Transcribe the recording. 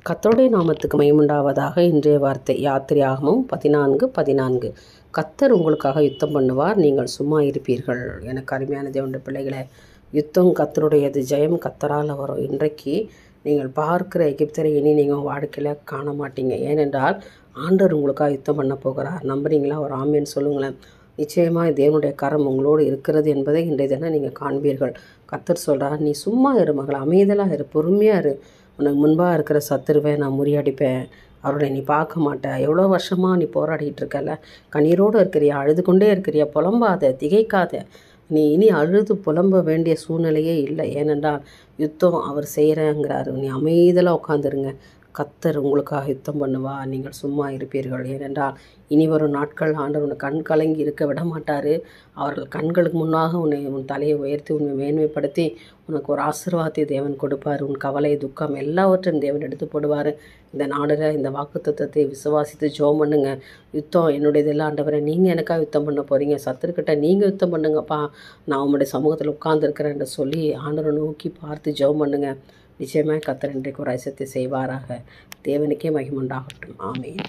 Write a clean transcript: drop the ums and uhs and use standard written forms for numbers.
கர்த்தருடைய நாமத்துக்கு மகிமையுண்டாவதாக. இன்றைய வார்த்தை யாத்திரையாகமம் 14:14. கர்த்தர் உங்களுக்காக யுத்தம் பண்ணுவார், நீங்கள் சும்மா இருப்பீர்கள். எனக்கு அருமையான தேவனுடைய பிள்ளைகளை, யுத்தம் கர்த்தருடையது, ஜெயம் கர்த்தரால் வரும். இன்றைக்கு நீங்கள் பார்க்குற எகிப்தரை இனி நீங்கள் வாழ்க்கையில் காண மாட்டீங்க. ஏனென்றால் ஆண்டவர் உங்களுக்காக யுத்தம் பண்ண போகிறார். நம்புறீங்களா? ஒரு ஆமேன்னு சொல்லுங்களேன். நிச்சயமாக தேவனுடைய கரம் உங்களோடு இருக்கிறது என்பதை இன்றைய தினம் நீங்கள் காண்பீர்கள். கர்த்தர் சொல்கிறார், நீ சும்மா இரு மகள், அமைதலாக இரு, பொறுமையாக இரு. உனக்கு முன்பாக இருக்கிற சத்துருவை நான் முறியடிப்பேன். அவருடைய நீ பார்க்க மாட்டேன். எவ்வளோ வருஷமாக நீ போராடிட்டு இருக்கல, கண்ணீரோடு இருக்கிறியா, அழுது கொண்டே இருக்கிறியா, புலம்பாத, திகைக்காத. நீ இனி அழுது புலம்ப வேண்டிய சூழ்நிலையே இல்லை. ஏனென்றால் யுத்தம் அவர் செய்கிறேங்கிறாரு. நீ அமைதலாக உட்காந்துருங்க. கர்த்தர் உங்களுக்காக யுத்தம் பண்ணுவா, நீங்கள் சும்மா இருப்பீர்கள். ஏனென்றால் இனி வரும் நாட்கள் ஆண்டவர் உன்னை கண் கலங்கி இருக்க விட மாட்டார். அவர்கள் கண்களுக்கு முன்னாக உன் தலையை உயர்த்தி உன்னை மேன்மைப்படுத்தி உனக்கு ஒரு ஆசீர்வாதத்தை தேவன் கொடுப்பார். உன் கவலை, துக்கம் எல்லாவற்றையும் தேவன் எடுத்து போடுவார். இந்த நாடில் இந்த வாக்குத்தத்தத்தை விசுவாசித்து ஜெபம் பண்ணுங்க. யுத்தம் என்னுடையதெல்லாம் ஆண்டவரே, நீங்கள் எனக்காக யுத்தம் பண்ண போகிறீங்க, சத்துருக்கிட்ட நீங்கள் யுத்தம் பண்ணுங்கப்பா, நான் உங்களுடைய சமூகத்தில் உட்கார்ந்துருக்கிறேன்னு சொல்லி ஆண்டவரை நோக்கி பார்த்து ஜெபம் பண்ணுங்க. நிச்சயமாக கர்த்தர் இன்றைக்கு ஒரு அதிசயத்தை செய்வாராக. தேவனுக்கே மகிமை உண்டாகட்டும். ஆமென்.